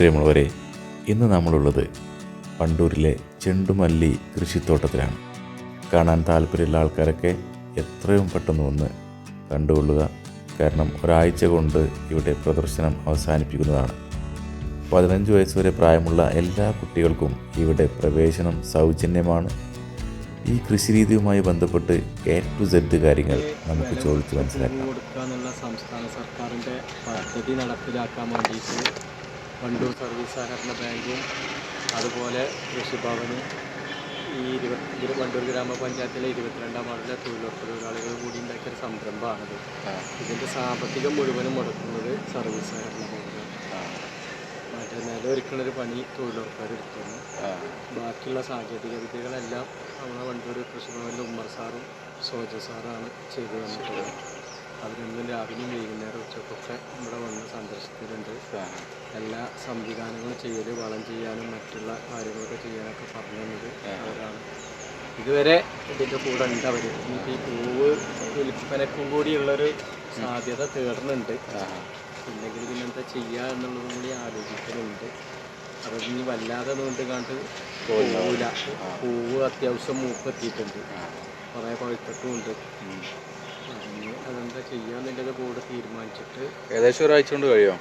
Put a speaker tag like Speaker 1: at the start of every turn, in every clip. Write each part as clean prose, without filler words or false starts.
Speaker 1: പ്രിയമുള്ളവരെ, ഇന്ന് നമ്മളുള്ളത് വണ്ടൂരിലെ ചെണ്ടുമല്ലി കൃഷിത്തോട്ടത്തിലാണ്. കാണാൻ താല്പര്യമുള്ള ആൾക്കാരൊക്കെ എത്രയും പെട്ടെന്ന് വന്ന് കണ്ടുകൊള്ളുക. കാരണം ഒരാഴ്ച കൊണ്ട് ഇവിടെ പ്രദർശനം അവസാനിപ്പിക്കുന്നതാണ്. 15 വയസ്സ് വരെ പ്രായമുള്ള എല്ലാ കുട്ടികൾക്കും ഇവിടെ പ്രവേശനം സൗജന്യമാണ്. ഈ കൃഷിരീതിയുമായി ബന്ധപ്പെട്ട് A to Z കാര്യങ്ങൾ നമുക്ക് ചോദിച്ച് മനസ്സിലാക്കാം.
Speaker 2: സംസ്ഥാന സർക്കാരിൻ്റെ പദ്ധതി നടപ്പിലാക്കാൻ വേണ്ടിയിട്ട് വണ്ടൂർ സർവീസ് സഹകരണ ബാങ്കും അതുപോലെ കൃഷിഭവനും ഈ വണ്ടൂർ ഗ്രാമപഞ്ചായത്തിലെ 22-ാം വാർഡിലെ തൊഴിലുറപ്പ് തൊഴിലാളികൾ കൂടി ഉണ്ടാക്കിയൊരു സംരംഭമാണിത്. ഇതിൻ്റെ സാമ്പത്തികം മുഴുവനും മുടക്കുന്നത് സർവീസ് സഹകരണ ബാങ്കാണ്. മറ്റേ നിലമൊരുക്കുന്നൊരു പണി തൊഴിലുറപ്പുകാർ എടുക്കുന്നു. ബാക്കിയുള്ള സാങ്കേതിക വിദ്യകളെല്ലാം നമ്മളെ വണ്ടൂർ കൃഷിഭവനിലെ ഉമ്മർ സാറും സോജ സാറാണ് ചെയ്തു തന്നിട്ടുള്ളത്. അവരെന്നും രാവിലെയും വൈകുന്നേരം ഉച്ചക്കൊക്കെ ഇവിടെ വന്ന് സന്ദർശിക്കുന്നുണ്ട്. എല്ലാ സംവിധാനങ്ങളും ചെയ്യൽ, വളം ചെയ്യാനും മറ്റുള്ള കാര്യങ്ങളൊക്കെ ചെയ്യാനൊക്കെ പറഞ്ഞു തന്നത് അവരാണ്. ഇതുവരെ ഇതിൻ്റെ കൂടെ ഉണ്ട് അവർ. ഇനിയിപ്പോൾ ഈ പൂവ് വിൽപ്പനക്കും കൂടിയുള്ളൊരു സാധ്യത തേടുന്നുണ്ട്. ഇല്ലെങ്കിൽ പിന്നെന്താ ചെയ്യുക എന്നുള്ളതും കൂടി ആലോചിക്കുന്നുണ്ട്. അപ്പോൾ ഇനി വല്ലാതെ നീണ്ട് കണ്ട് പോകില്ല. പൂവ് അത്യാവശ്യം മൂപ്പെത്തിയിട്ടുണ്ട്, കുറേ പഴുത്തിട്ടുമുണ്ട്. അതെന്താ ചെയ്യാന്നുള്ളത് ബോർഡ് തീരുമാനിച്ചിട്ട്
Speaker 3: ഏകദേശം ഒരാഴ്ച കൊണ്ട് കഴിയും.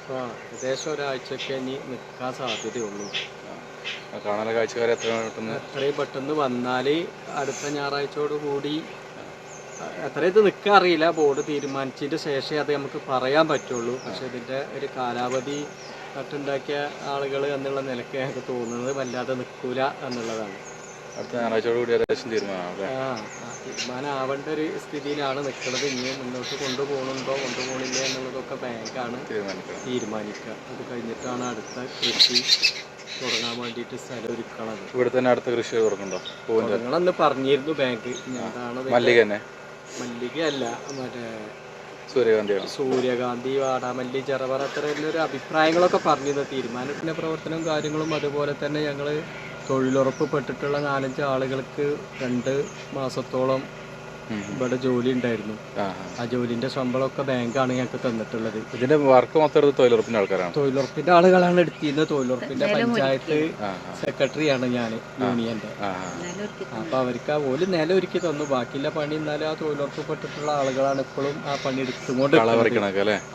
Speaker 2: ഏകദേശം ഒരാഴ്ചയൊക്കെ ഇനി നിൽക്കാൻ സാധ്യതയുള്ളൂ.
Speaker 3: കാണാനുള്ള കാഴ്ചക്കാരെ
Speaker 2: എത്രയും പെട്ടെന്ന് വന്നാൽ അടുത്ത ഞായറാഴ്ചയോട് കൂടി എത്രയും ഇത് നിൽക്കാൻ അറിയില്ല. ബോർഡ് തീരുമാനിച്ചതിന് ശേഷമേ അത് നമുക്ക് പറയാൻ പറ്റുള്ളൂ. പക്ഷെ ഇതിൻ്റെ ഒരു കാലാവധി നട്ടുണ്ടാക്കിയ ആളുകൾ എന്നുള്ള നിലയ്ക്ക് എനിക്ക് തോന്നുന്നത് വല്ലാതെ നിൽക്കൂല എന്നുള്ളതാണ്.
Speaker 3: അടുത്ത ഞായറാഴ്ചയോട് കൂടി ഏകദേശം
Speaker 2: തീരുമാനമാവേണ്ട ഒരു സ്ഥിതിയിലാണ് നിൽക്കുന്നത്. ഇനി മുന്നോട്ട് കൊണ്ടുപോകണില്ലേ എന്നുള്ളതൊക്കെ ബാങ്കാണ് തീരുമാനിക്കുക. അത് കഴിഞ്ഞിട്ടാണ് അടുത്ത കൃഷി തുടങ്ങാൻ വേണ്ടിയിട്ട് സ്ഥലം ഒരുക്കണത്.
Speaker 3: ഇവിടെ തന്നെ അടുത്ത കൃഷി
Speaker 2: തുടങ്ങണമെന്ന് പറഞ്ഞിരുന്നു ബാങ്ക്. എന്താണ് മല്ലികയല്ല, മറ്റേ സൂര്യകാന്തി, വാടാമല്ലി, ചെറുപറ, അത്തരത്തിലൊരു അഭിപ്രായങ്ങളൊക്കെ പറഞ്ഞിരുന്നു. തീരുമാനത്തിൻ്റെ പ്രവർത്തനവും കാര്യങ്ങളും അതുപോലെ തന്നെ ഞങ്ങൾ തൊഴിലുറപ്പ് പെട്ടിട്ടുള്ള 4-5 ആളുകൾക്ക് 2 മാസത്തോളം ഇവിടെ ജോലി ഉണ്ടായിരുന്നു. ആ ജോലിൻ്റെ ശമ്പളമൊക്കെ ബാങ്കാണ് ഞങ്ങൾക്ക് തന്നിട്ടുള്ളത്.
Speaker 3: ഇതിന്റെ വർക്ക് മൊത്തം തൊഴിലുറപ്പിന്റെ ആൾക്കാരാണ്.
Speaker 2: തൊഴിലുറപ്പിന്റെ ആളുകളാണ് എടുത്തിരുന്നത്. തൊഴിലുറപ്പിന്റെ പഞ്ചായത്ത് സെക്രട്ടറിയാണ് ഞാൻ, യൂണിയന്റെ. അപ്പൊ അവർക്ക് ഒരു നില ഒരുക്കി തന്നു. ബാക്കിയുള്ള പണി എന്നാലും ആ തൊഴിലുറപ്പ് പെട്ടിട്ടുള്ള ആളുകളാണ് ഇപ്പോഴും ആ പണി എടുത്തുകൊണ്ട്.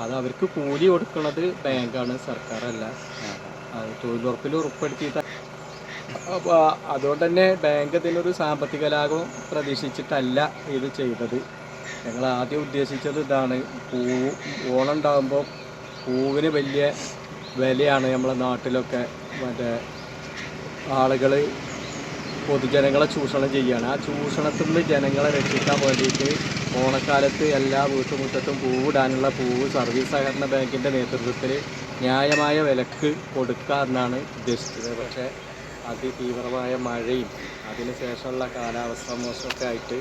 Speaker 2: അത് അവർക്ക് കൂലി കൊടുക്കുന്നത് ബാങ്കാണ്, സർക്കാരല്ല. തൊഴിലുറപ്പിൽ ഉറപ്പെടുത്തിയിട്ട് അപ്പോൾ അതുകൊണ്ട് തന്നെ ബാങ്ക് ഇതിനൊരു സാമ്പത്തിക ലാഭം പ്രതീക്ഷിച്ചിട്ടല്ല ഇത് ചെയ്തത്. ഞങ്ങൾ ആദ്യം ഉദ്ദേശിച്ചത് ഇതാണ്. ഓണം ഉണ്ടാകുമ്പോൾ പൂവിന് വലിയ വിലയാണ് നമ്മളെ നാട്ടിലൊക്കെ. മറ്റേ ആളുകൾ പൊതുജനങ്ങളെ ചൂഷണം ചെയ്യുകയാണ്. ആ ചൂഷണത്തിൽ നിന്ന് ജനങ്ങളെ രക്ഷിക്കാൻ വേണ്ടിയിട്ട് ഓണക്കാലത്ത് എല്ലാ വീട്ടുമുറ്റത്തും പൂവിടാനുള്ള പൂവ് സർവീസ് സഹകരണ ബാങ്കിൻ്റെ നേതൃത്വത്തിൽ ന്യായമായ വിലക്ക് കൊടുക്കുക എന്നാണ് ഉദ്ദേശിച്ചത്. പക്ഷേ അതിതീവ്രമായ മഴയും അതിനുശേഷമുള്ള കാലാവസ്ഥ മോശമൊക്കെ ആയിട്ട്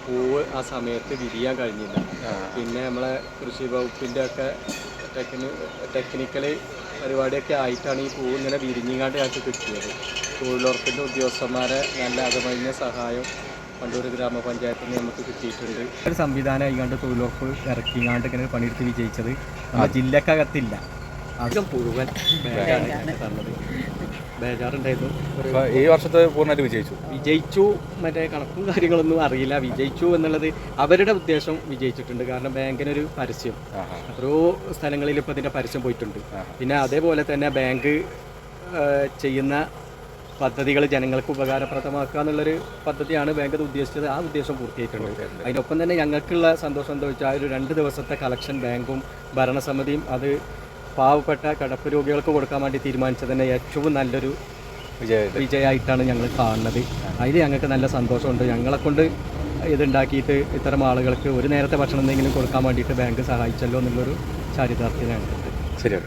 Speaker 2: പൂവ് ആ സമയത്ത് വിരിയാൻ കഴിഞ്ഞില്ല. പിന്നെ നമ്മളെ കൃഷി വകുപ്പിൻ്റെ ഒക്കെ ടെക്നിക്കൽ പരിപാടിയൊക്കെ ആയിട്ടാണ് ഈ പൂവ് ഇങ്ങനെ വിരിഞ്ഞിങ്ങാണ്ട് ഞങ്ങൾക്ക് കിട്ടിയത്. തൊഴിലുറപ്പിൻ്റെ ഉദ്യോഗസ്ഥന്മാരെ നല്ല അകമഴിഞ്ഞ സഹായം വണ്ടൂർ ഗ്രാമപഞ്ചായത്തിൽ നിന്ന് നമുക്ക് കിട്ടിയിട്ടുണ്ട്. ഒരു സംവിധാനം ആയിക്കാണ്ട് തൊഴിലുറപ്പ് ഇറക്കിങ്ങാണ്ട് ഇങ്ങനെ പണിയെടുത്ത് വിജയിച്ചത് നമ്മുടെ ജില്ലക്കകത്തില്ല. അധികം മുഴുവൻ തന്നത് ബേജാറുണ്ടായിരുന്നു.
Speaker 3: ഈ വർഷത്തെ പൂർണ്ണമായിട്ട് വിജയിച്ചു. മറ്റേ കണക്കും കാര്യങ്ങളൊന്നും അറിയില്ല. വിജയിച്ചു എന്നുള്ളത് അവരുടെ ഉദ്ദേശം വിജയിച്ചിട്ടുണ്ട്. കാരണം ബാങ്കിനൊരു പരസ്യം എത്രയോ സ്ഥലങ്ങളിൽ ഇപ്പോൾ ഇതിൻ്റെ പരസ്യം പോയിട്ടുണ്ട്. പിന്നെ അതേപോലെ തന്നെ ബാങ്ക് ചെയ്യുന്ന പദ്ധതികൾ ജനങ്ങൾക്ക് ഉപകാരപ്രദമാക്കുക എന്നുള്ളൊരു പദ്ധതിയാണ് ബാങ്ക് അത് ഉദ്ദേശിച്ചത്. ആ ഉദ്ദേശം പൂർത്തിയായിട്ടുണ്ട്. അതിനൊപ്പം തന്നെ ഞങ്ങൾക്കുള്ള സന്തോഷം എന്താ വെച്ചാൽ ഒരു 2 ദിവസത്തെ കളക്ഷൻ ബാങ്കും ഭരണസമിതിയും അത് പാവപ്പെട്ട കിടപ്പ് രോഗികൾക്ക് കൊടുക്കാൻ വേണ്ടി തീരുമാനിച്ചത് തന്നെ ഏറ്റവും നല്ലൊരു വിജയമായിട്ടാണ് ഞങ്ങൾ കാണുന്നത്. അതിൽ ഞങ്ങൾക്ക് നല്ല സന്തോഷമുണ്ട്. ഞങ്ങളെക്കൊണ്ട് ഇതുണ്ടാക്കിയിട്ട് ഇത്തരം ആളുകൾക്ക് ഒരു നേരത്തെ ഭക്ഷണം എന്തെങ്കിലും കൊടുക്കാൻ വേണ്ടിയിട്ട് ബാങ്ക് സഹായിച്ചല്ലോ എന്നുള്ളൊരു ചാരിതാർത്ഥ്യമാണ്. ശരി.